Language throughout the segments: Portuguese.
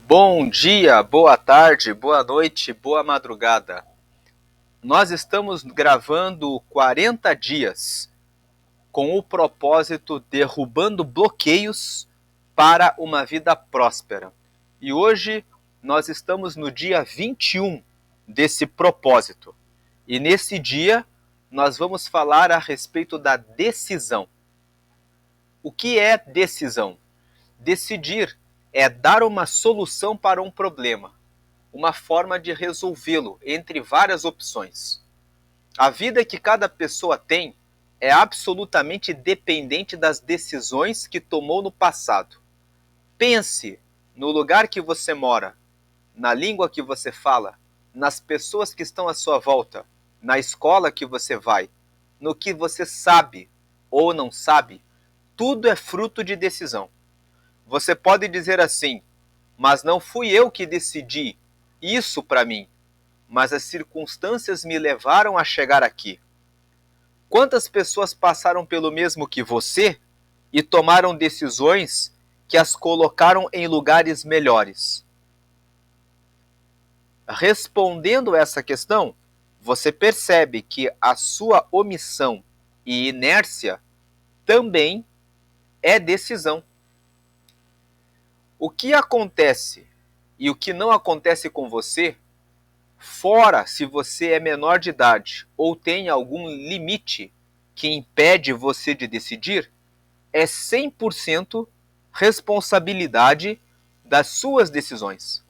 Bom dia, boa tarde, boa noite, boa madrugada. Nós estamos gravando 40 dias com o propósito derrubando bloqueios para uma vida próspera. E hoje nós estamos no dia 21 desse propósito. E nesse dia nós vamos falar a respeito da decisão. O que é decisão? Decidir é dar uma solução para um problema, uma forma de resolvê-lo entre várias opções. A vida que cada pessoa tem é absolutamente dependente das decisões que tomou no passado. Pense no lugar que você mora, na língua que você fala, nas pessoas que estão à sua volta, na escola que você vai, no que você sabe ou não sabe. Tudo é fruto de decisão. Você pode dizer assim: mas não fui eu que decidi isso para mim, mas as circunstâncias me levaram a chegar aqui. Quantas pessoas passaram pelo mesmo que você e tomaram decisões que as colocaram em lugares melhores? Respondendo essa questão, você percebe que a sua omissão e inércia também é decisão. O que acontece e o que não acontece com você, fora se você é menor de idade ou tem algum limite que impede você de decidir, é 100% responsabilidade das suas decisões.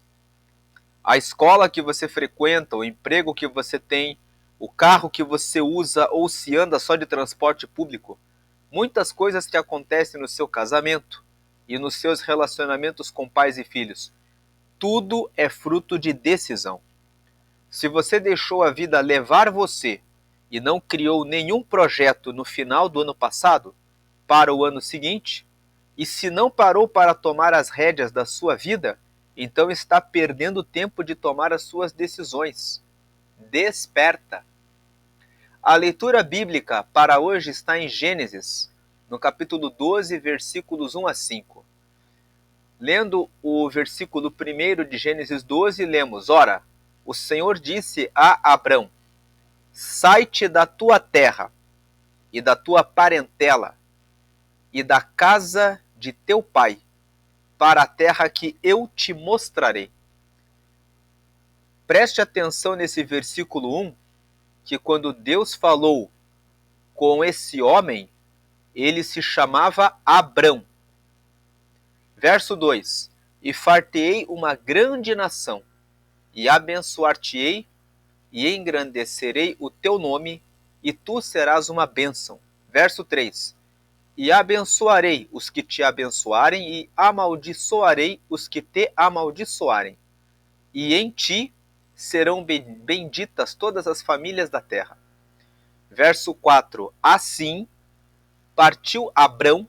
A escola que você frequenta, o emprego que você tem, o carro que você usa ou se anda só de transporte público, muitas coisas que acontecem no seu casamento e nos seus relacionamentos com pais e filhos, tudo é fruto de decisão. Se você deixou a vida levar você e não criou nenhum projeto no final do ano passado, para o ano seguinte, e se não parou para tomar as rédeas da sua vida, então está perdendo tempo de tomar as suas decisões. Desperta! A leitura bíblica para hoje está em Gênesis, no capítulo 12, versículos 1 a 5. Lendo o versículo 1 de Gênesis 12, lemos: Ora, o Senhor disse a Abrão: sai-te da tua terra e da tua parentela e da casa de teu pai, para a terra que eu te mostrarei. Preste atenção nesse versículo 1, que quando Deus falou com esse homem, ele se chamava Abrão. Verso 2: E far-te-ei uma grande nação, e abençoar-te-ei, e engrandecerei o teu nome, e tu serás uma bênção. Verso 3: E abençoarei os que te abençoarem, e amaldiçoarei os que te amaldiçoarem. E em ti serão benditas todas as famílias da terra. Verso 4: Assim partiu Abrão,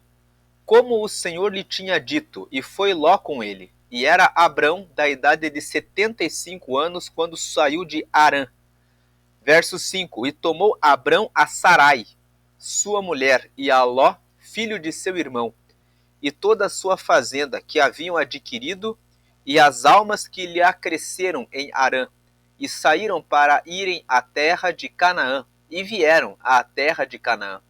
como o Senhor lhe tinha dito, e foi Ló com ele. E era Abrão da idade de 75 anos, quando saiu de Harã. Verso 5: E tomou Abrão a Sarai, sua mulher, e a Ló, filho de seu irmão, e toda a sua fazenda que haviam adquirido, e as almas que lhe acresceram em Harã, e saíram para irem à terra de Canaã, e vieram à terra de Canaã.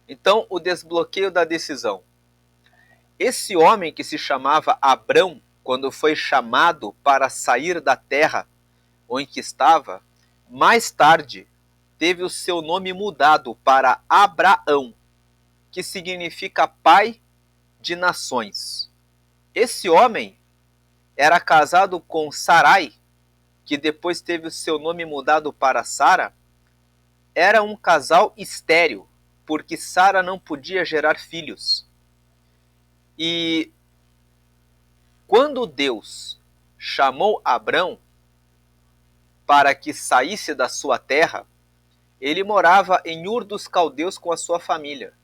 Então, o desbloqueio da decisão. Esse homem que se chamava Abrão, quando foi chamado para sair da terra em que estava, mais tarde teve o seu nome mudado para Abraão, que significa pai de nações. Esse homem era casado com Sarai, que depois teve o seu nome mudado para Sara. Era um casal estéril, porque Sara não podia gerar filhos. E quando Deus chamou Abrão para que saísse da sua terra, ele morava em Ur dos Caldeus com a sua família.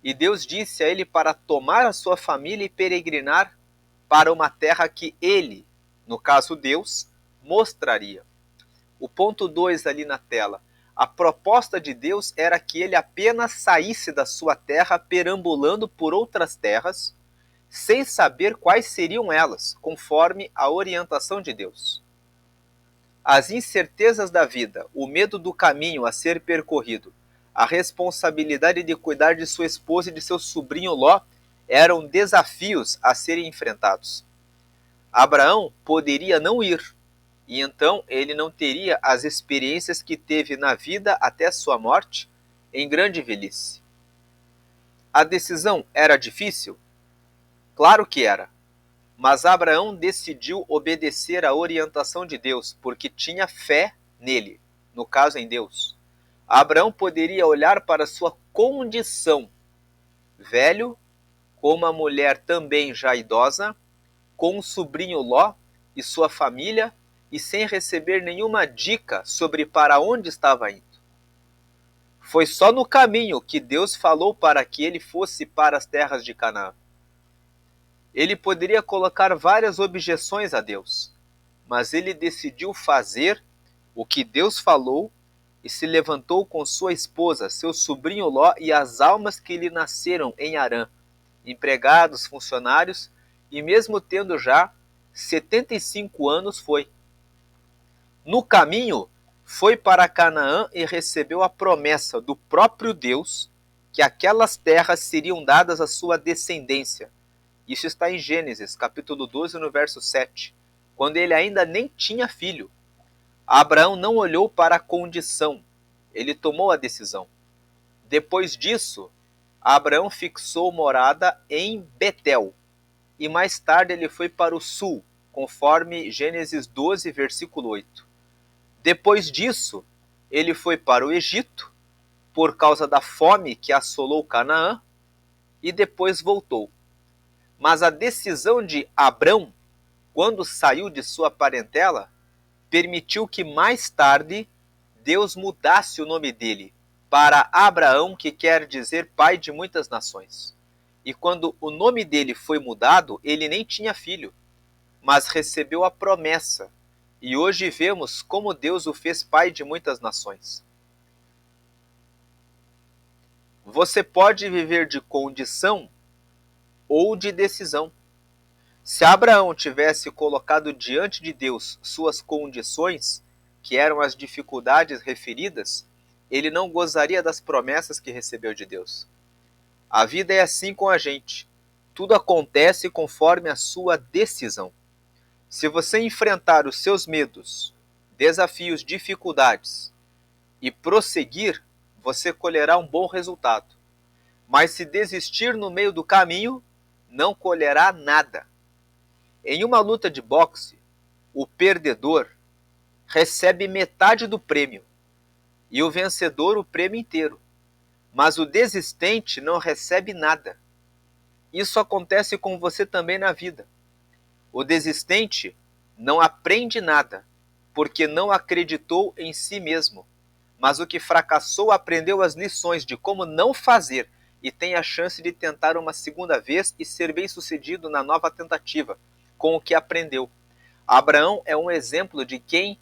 E Deus disse a ele para tomar a sua família e peregrinar para uma terra que ele, no caso Deus, mostraria. O ponto 2 ali na tela. A proposta de Deus era que ele apenas saísse da sua terra perambulando por outras terras, sem saber quais seriam elas, conforme a orientação de Deus. As incertezas da vida, o medo do caminho a ser percorrido, a responsabilidade de cuidar de sua esposa e de seu sobrinho Ló eram desafios a serem enfrentados. Abraão poderia não ir, e então ele não teria as experiências que teve na vida até sua morte em grande velhice. A decisão era difícil? Claro que era. Mas Abraão decidiu obedecer à orientação de Deus, porque tinha fé nele, no caso em Deus. Abraão poderia olhar para sua condição, velho, com uma mulher também já idosa, com um sobrinho Ló e sua família, e sem receber nenhuma dica sobre para onde estava indo. Foi só no caminho que Deus falou para que ele fosse para as terras de Canaã. Ele poderia colocar várias objeções a Deus, mas ele decidiu fazer o que Deus falou e se levantou com sua esposa, seu sobrinho Ló e as almas que lhe nasceram em Harã, empregados, funcionários, e mesmo tendo já 75 anos foi. No caminho, foi para Canaã e recebeu a promessa do próprio Deus que aquelas terras seriam dadas à sua descendência. Isso está em Gênesis, capítulo 12, no verso 7, quando ele ainda nem tinha filho. Abraão não olhou para a condição, ele tomou a decisão. Depois disso, Abraão fixou morada em Betel, e mais tarde ele foi para o sul, conforme Gênesis 12, versículo 8. Depois disso, ele foi para o Egito, por causa da fome que assolou Canaã, e depois voltou. Mas a decisão de Abrão, quando saiu de sua parentela, permitiu que mais tarde Deus mudasse o nome dele para Abraão, que quer dizer pai de muitas nações. E quando o nome dele foi mudado, ele nem tinha filho, mas recebeu a promessa. E hoje vemos como Deus o fez pai de muitas nações. Você pode viver de condição ou de decisão. Se Abraão tivesse colocado diante de Deus suas condições, que eram as dificuldades referidas, ele não gozaria das promessas que recebeu de Deus. A vida é assim com a gente. Tudo acontece conforme a sua decisão. Se você enfrentar os seus medos, desafios, dificuldades e prosseguir, você colherá um bom resultado. Mas se desistir no meio do caminho, não colherá nada. Em uma luta de boxe, o perdedor recebe metade do prêmio e o vencedor o prêmio inteiro. Mas o desistente não recebe nada. Isso acontece com você também na vida. O desistente não aprende nada, porque não acreditou em si mesmo. Mas o que fracassou aprendeu as lições de como não fazer e tem a chance de tentar uma segunda vez e ser bem-sucedido na nova tentativa, com o que aprendeu. Abraão é um exemplo de quem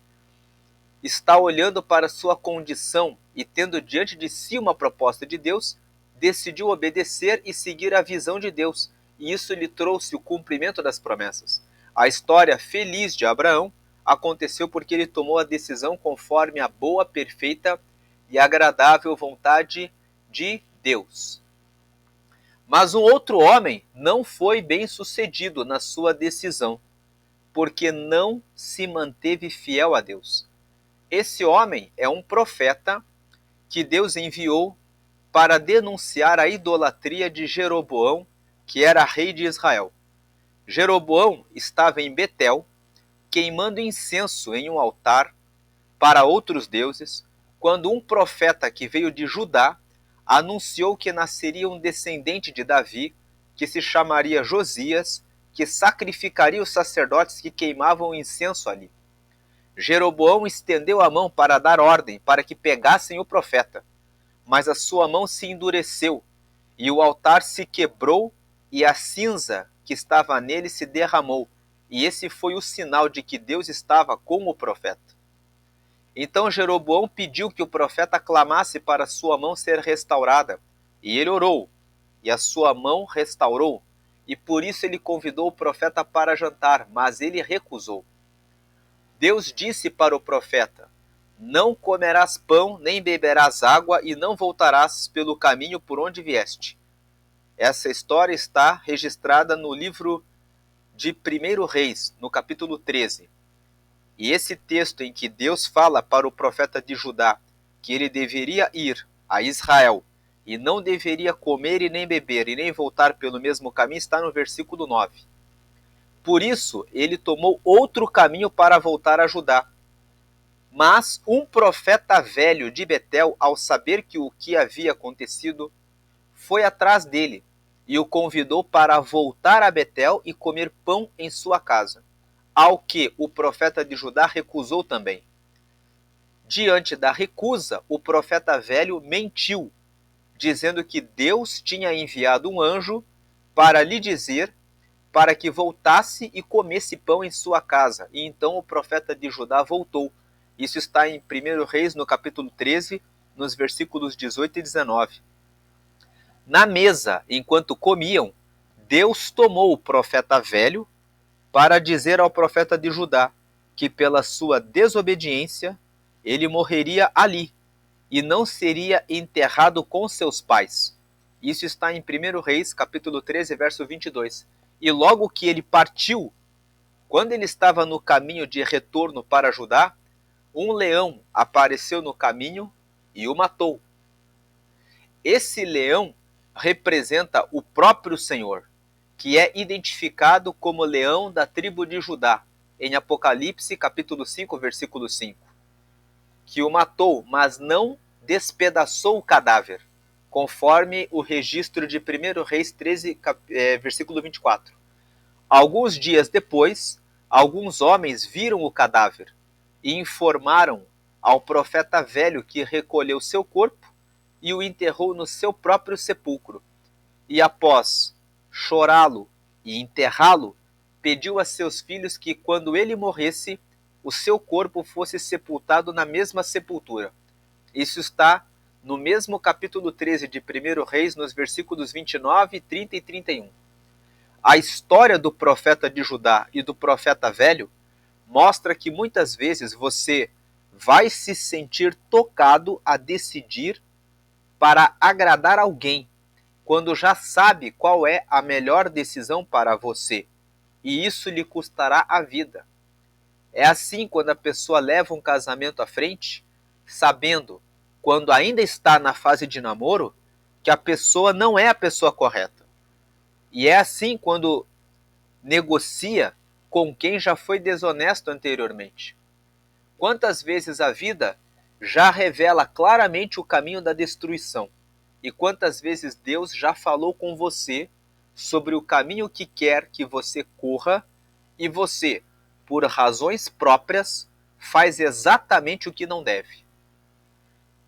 está olhando para sua condição e tendo diante de si uma proposta de Deus, decidiu obedecer e seguir a visão de Deus, e isso lhe trouxe o cumprimento das promessas. A história feliz de Abraão aconteceu porque ele tomou a decisão conforme a boa, perfeita e agradável vontade de Deus. Mas um outro homem não foi bem-sucedido na sua decisão, porque não se manteve fiel a Deus. Esse homem é um profeta que Deus enviou para denunciar a idolatria de Jeroboão, que era rei de Israel. Jeroboão estava em Betel, queimando incenso em um altar para outros deuses, quando um profeta que veio de Judá anunciou que nasceria um descendente de Davi, que se chamaria Josias, que sacrificaria os sacerdotes que queimavam incenso ali. Jeroboão estendeu a mão para dar ordem para que pegassem o profeta, mas a sua mão se endureceu, e o altar se quebrou, e a cinza que estava nele se derramou, e esse foi o sinal de que Deus estava com o profeta. Então Jeroboão pediu que o profeta clamasse para sua mão ser restaurada, e ele orou, e a sua mão restaurou, e por isso ele convidou o profeta para jantar, mas ele recusou. Deus disse para o profeta: não comerás pão, nem beberás água, e não voltarás pelo caminho por onde vieste. Essa história está registrada no livro de 1 Reis, no capítulo 13. E esse texto em que Deus fala para o profeta de Judá que ele deveria ir a Israel e não deveria comer e nem beber e nem voltar pelo mesmo caminho está no versículo 9. Por isso, ele tomou outro caminho para voltar a Judá. Mas um profeta velho de Betel, ao saber que o que havia acontecido, foi atrás dele e o convidou para voltar a Betel e comer pão em sua casa, ao que o profeta de Judá recusou também. Diante da recusa, o profeta velho mentiu, dizendo que Deus tinha enviado um anjo para lhe dizer para que voltasse e comesse pão em sua casa. E então o profeta de Judá voltou. Isso está em 1 Reis, no capítulo 13, nos versículos 18 e 19. Na mesa, enquanto comiam, Deus tomou o profeta velho para dizer ao profeta de Judá que pela sua desobediência ele morreria ali e não seria enterrado com seus pais. Isso está em 1 Reis, capítulo 13, verso 22. E logo que ele partiu, quando ele estava no caminho de retorno para Judá, um leão apareceu no caminho e o matou. Esse leão representa o próprio Senhor, que é identificado como leão da tribo de Judá, em Apocalipse, capítulo 5, versículo 5. Que o matou, mas não despedaçou o cadáver, conforme o registro de 1 Reis 13, versículo 24. Alguns dias depois, alguns homens viram o cadáver e informaram ao profeta velho que recolheu seu corpo e o enterrou no seu próprio sepulcro. E após chorá-lo e enterrá-lo, pediu a seus filhos que, quando ele morresse, o seu corpo fosse sepultado na mesma sepultura. Isso está no mesmo capítulo 13 de 1 Reis, nos versículos 29, 30 e 31. A história do profeta de Judá e do profeta velho mostra que muitas vezes você vai se sentir tocado a decidir para agradar alguém, quando já sabe qual é a melhor decisão para você, e isso lhe custará a vida. É assim quando a pessoa leva um casamento à frente, sabendo, quando ainda está na fase de namoro, que a pessoa não é a pessoa correta. E é assim quando negocia com quem já foi desonesto anteriormente. Quantas vezes a vida já revela claramente o caminho da destruição? E quantas vezes Deus já falou com você sobre o caminho que quer que você corra e você, por razões próprias, faz exatamente o que não deve?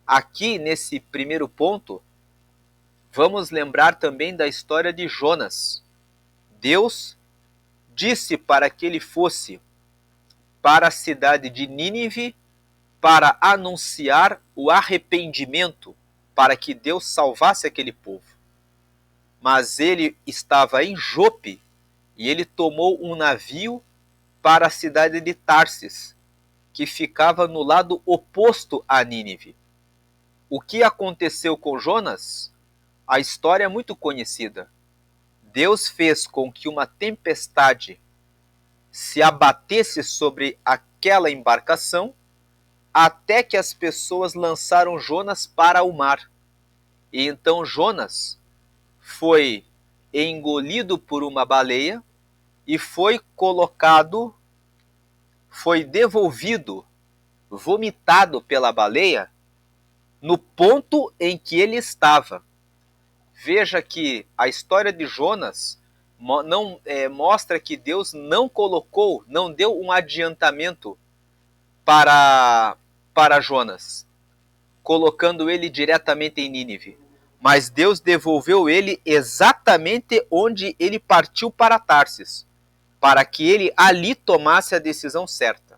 Aqui, nesse primeiro ponto, vamos lembrar também da história de Jonas. Deus disse para que ele fosse para a cidade de Nínive para anunciar o arrependimento, para que Deus salvasse aquele povo. Mas ele estava em Jope e ele tomou um navio para a cidade de Tarsis, que ficava no lado oposto a Nínive. O que aconteceu com Jonas? A história é muito conhecida. Deus fez com que uma tempestade se abatesse sobre aquela embarcação, até que as pessoas lançaram Jonas para o mar. E então Jonas foi engolido por uma baleia e foi devolvido, vomitado pela baleia, no ponto em que ele estava. Veja que a história de Jonas mostra que Deus não deu um adiantamento para Jonas, colocando ele diretamente em Nínive. Mas Deus devolveu ele exatamente onde ele partiu para Tarsis, para que ele ali tomasse a decisão certa.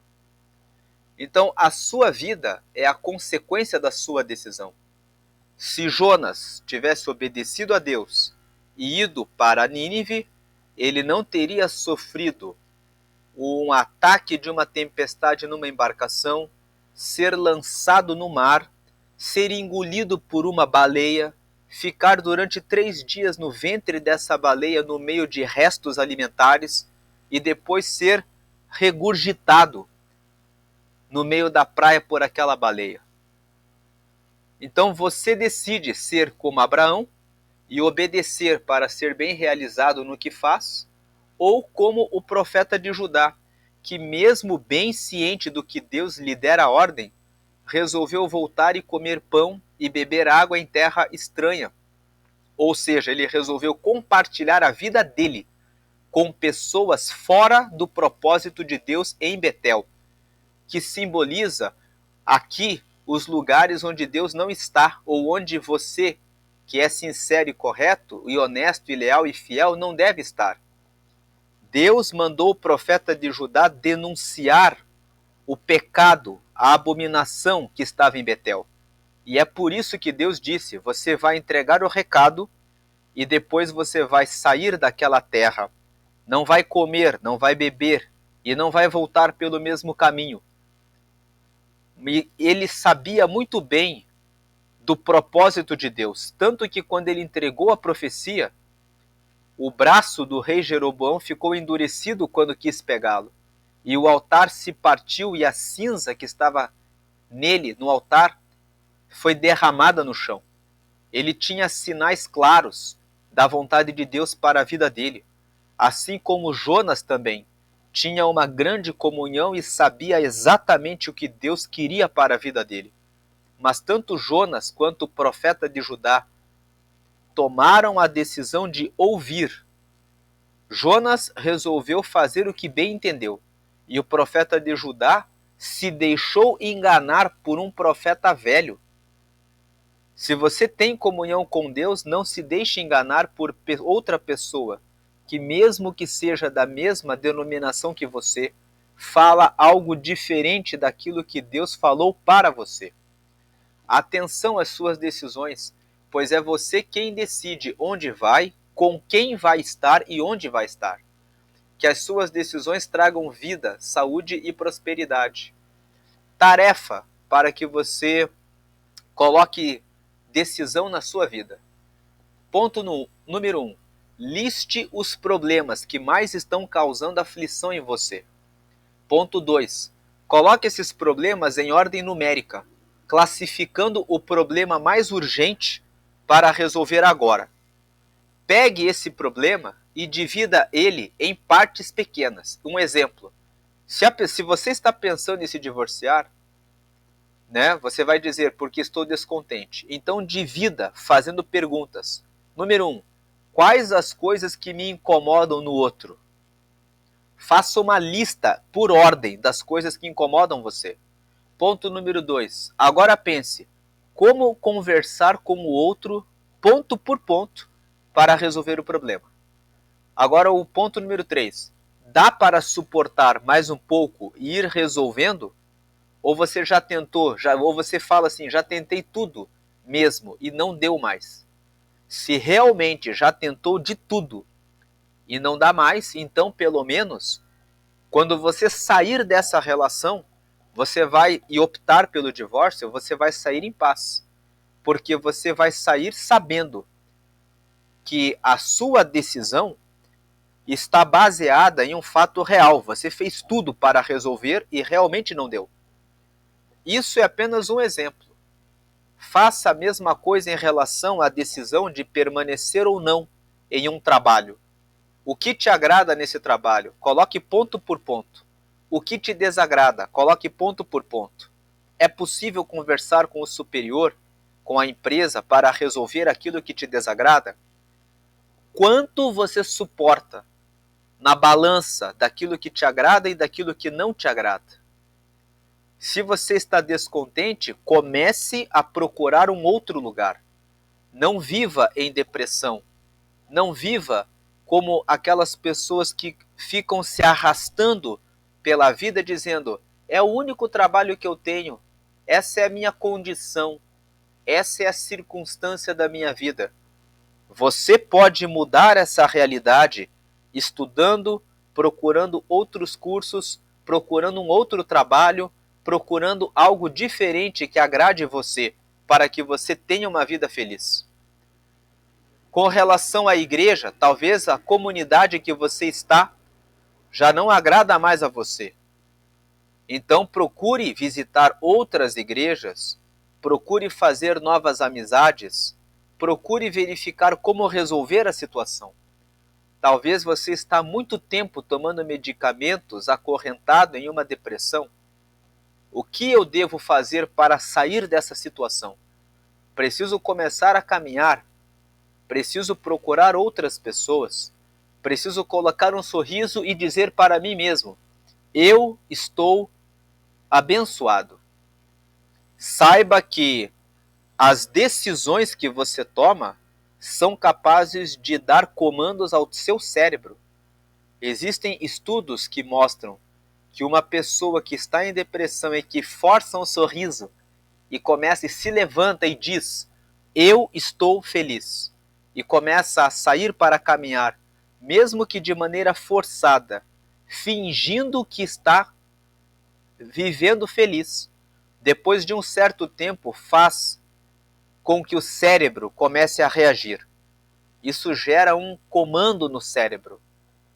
Então, a sua vida é a consequência da sua decisão. Se Jonas tivesse obedecido a Deus e ido para Nínive, ele não teria sofrido um ataque de uma tempestade numa embarcação, ser lançado no mar, ser engolido por uma baleia, ficar durante 3 dias no ventre dessa baleia no meio de restos alimentares e depois ser regurgitado no meio da praia por aquela baleia. Então você decide ser como Abraão e obedecer para ser bem realizado no que faz, ou como o profeta de Judá, que mesmo bem ciente do que Deus lhe dera a ordem, resolveu voltar e comer pão e beber água em terra estranha. Ou seja, ele resolveu compartilhar a vida dele com pessoas fora do propósito de Deus em Betel, que simboliza aqui os lugares onde Deus não está, ou onde você, que é sincero e correto, e honesto e leal e fiel, não deve estar. Deus mandou o profeta de Judá denunciar o pecado, a abominação que estava em Betel. E é por isso que Deus disse: você vai entregar o recado e depois você vai sair daquela terra. Não vai comer, não vai beber e não vai voltar pelo mesmo caminho. E ele sabia muito bem do propósito de Deus, tanto que quando ele entregou a profecia, o braço do rei Jeroboão ficou endurecido quando quis pegá-lo. E o altar se partiu e a cinza que estava nele, no altar, foi derramada no chão. Ele tinha sinais claros da vontade de Deus para a vida dele. Assim como Jonas também tinha uma grande comunhão e sabia exatamente o que Deus queria para a vida dele. Mas tanto Jonas quanto o profeta de Judá tomaram a decisão de ouvir. Jonas resolveu fazer o que bem entendeu, e o profeta de Judá se deixou enganar por um profeta velho. Se você tem comunhão com Deus, não se deixe enganar por outra pessoa, que mesmo que seja da mesma denominação que você, fala algo diferente daquilo que Deus falou para você. Atenção às suas decisões, pois é você quem decide onde vai, com quem vai estar e onde vai estar. Que as suas decisões tragam vida, saúde e prosperidade. Tarefa para que você coloque decisão na sua vida. Ponto número 1. Liste os problemas que mais estão causando aflição em você. Ponto 2. Coloque esses problemas em ordem numérica, classificando o problema mais urgente para resolver agora. Pegue esse problema e divida ele em partes pequenas. Um exemplo: se você está pensando em se divorciar, você vai dizer: porque estou descontente. Então divida fazendo perguntas. Número 1. Quais as coisas que me incomodam no outro? Faça uma lista por ordem das coisas que incomodam você. Ponto número 2. Agora pense: como conversar com o outro, ponto por ponto, para resolver o problema. Agora o ponto número 3. Dá para suportar mais um pouco e ir resolvendo? Ou você já tentou, ou você fala assim: já tentei tudo mesmo e não deu mais. Se realmente já tentou de tudo e não dá mais, então pelo menos, quando você sair dessa relação, você vai e optar pelo divórcio, você vai sair em paz. Porque você vai sair sabendo que a sua decisão está baseada em um fato real. Você fez tudo para resolver e realmente não deu. Isso é apenas um exemplo. Faça a mesma coisa em relação à decisão de permanecer ou não em um trabalho. O que te agrada nesse trabalho? Coloque ponto por ponto. O que te desagrada? Coloque ponto por ponto. É possível conversar com o superior, com a empresa, para resolver aquilo que te desagrada? Quanto você suporta na balança daquilo que te agrada e daquilo que não te agrada? Se você está descontente, comece a procurar um outro lugar. Não viva em depressão. Não viva como aquelas pessoas que ficam se arrastando pela vida dizendo: é o único trabalho que eu tenho, essa é a minha condição, essa é a circunstância da minha vida. Você pode mudar essa realidade estudando, procurando outros cursos, procurando um outro trabalho, procurando algo diferente que agrade você, para que você tenha uma vida feliz. Com relação à igreja, talvez a comunidade que você está já não agrada mais a você. Então procure visitar outras igrejas, procure fazer novas amizades, procure verificar como resolver a situação. Talvez você está há muito tempo tomando medicamentos acorrentado em uma depressão. O que eu devo fazer para sair dessa situação? Preciso começar a caminhar, preciso procurar outras pessoas, preciso colocar um sorriso e dizer para mim mesmo: eu estou abençoado. Saiba que as decisões que você toma são capazes de dar comandos ao seu cérebro. Existem estudos que mostram que uma pessoa que está em depressão e que força um sorriso e começa e se levanta e diz: eu estou feliz, e começa a sair para caminhar, mesmo que de maneira forçada, fingindo que está vivendo feliz, depois de um certo tempo faz com que o cérebro comece a reagir. Isso gera um comando no cérebro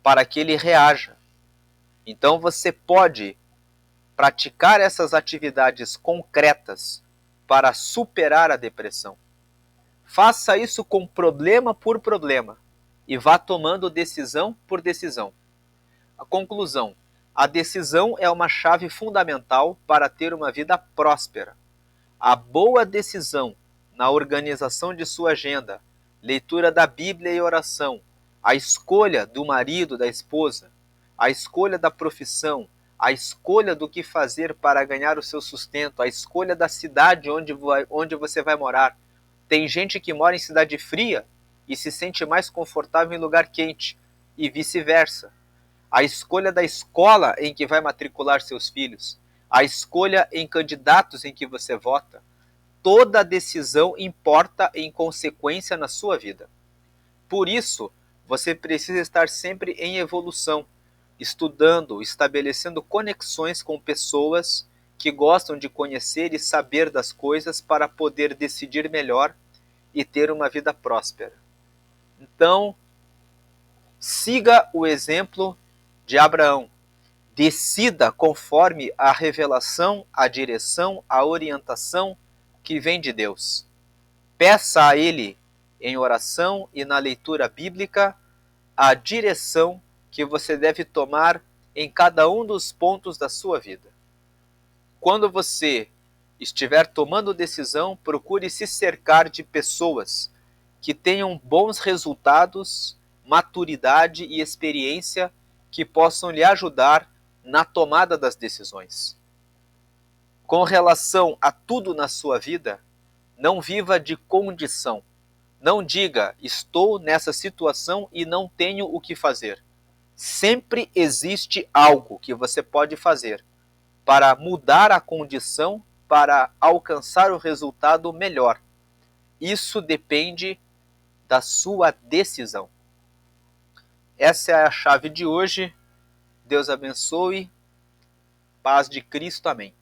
para que ele reaja. Então você pode praticar essas atividades concretas para superar a depressão. Faça isso com problema por problema e vá tomando decisão por decisão. A conclusão: a decisão é uma chave fundamental para ter uma vida próspera. A boa decisão na organização de sua agenda, leitura da Bíblia e oração, a escolha do marido, da esposa, a escolha da profissão, a escolha do que fazer para ganhar o seu sustento, a escolha da cidade onde você vai morar. Tem gente que mora em cidade fria e se sente mais confortável em lugar quente, e vice-versa. A escolha da escola em que vai matricular seus filhos, a escolha em candidatos em que você vota. Toda decisão importa em consequência na sua vida. Por isso, você precisa estar sempre em evolução, estudando, estabelecendo conexões com pessoas que gostam de conhecer e saber das coisas para poder decidir melhor e ter uma vida próspera. Então, siga o exemplo de Abraão. Decida conforme a revelação, a direção, a orientação que vem de Deus. Peça a Ele, em oração e na leitura bíblica, a direção que você deve tomar em cada um dos pontos da sua vida. Quando você estiver tomando decisão, procure se cercar de pessoas que tenham bons resultados, maturidade e experiência que possam lhe ajudar na tomada das decisões. Com relação a tudo na sua vida, não viva de condição. Não diga: estou nessa situação e não tenho o que fazer. Sempre existe algo que você pode fazer para mudar a condição, para alcançar o resultado melhor. Isso depende da sua decisão. Essa é a chave de hoje. Deus abençoe. Paz de Cristo. Amém.